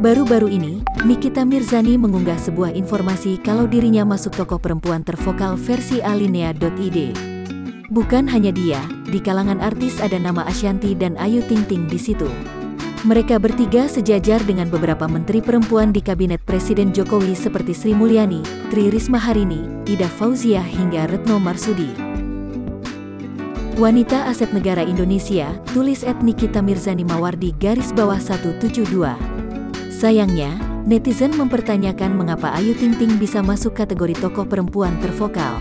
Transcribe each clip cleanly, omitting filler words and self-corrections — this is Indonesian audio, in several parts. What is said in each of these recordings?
Baru-baru ini, Nikita Mirzani mengunggah sebuah informasi kalau dirinya masuk tokoh perempuan tervokal versi Alinea.id. Bukan hanya dia, di kalangan artis ada nama Ashanty dan Ayu Ting Ting di situ. Mereka bertiga sejajar dengan beberapa menteri perempuan di kabinet Presiden Jokowi seperti Sri Mulyani, Tri Risma Harini, Ida Fauziah hingga Retno Marsudi. Wanita Aset Negara Indonesia, tulis @Nikita Mirzani Mawardi _172. Sayangnya, netizen mempertanyakan mengapa Ayu Ting Ting bisa masuk kategori tokoh perempuan tervokal.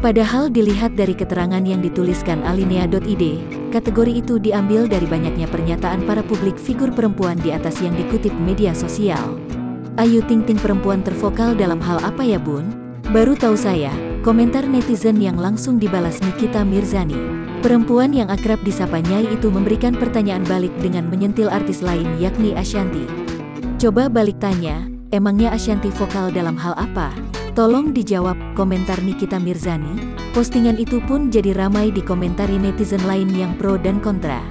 Padahal dilihat dari keterangan yang dituliskan Alinea.id, kategori itu diambil dari banyaknya pernyataan para publik figur perempuan di atas yang dikutip media sosial. Ayu Ting Ting perempuan tervokal dalam hal apa ya bun? Baru tahu saya, komentar netizen yang langsung dibalas Nikita Mirzani. Perempuan yang akrab disapa Nyai itu memberikan pertanyaan balik dengan menyentil artis lain yakni Ashanty. Coba balik tanya, emangnya Ashanty vokal dalam hal apa? Tolong dijawab, komentar Nikita Mirzani. Postingan itu pun jadi ramai dikomentari netizen lain yang pro dan kontra.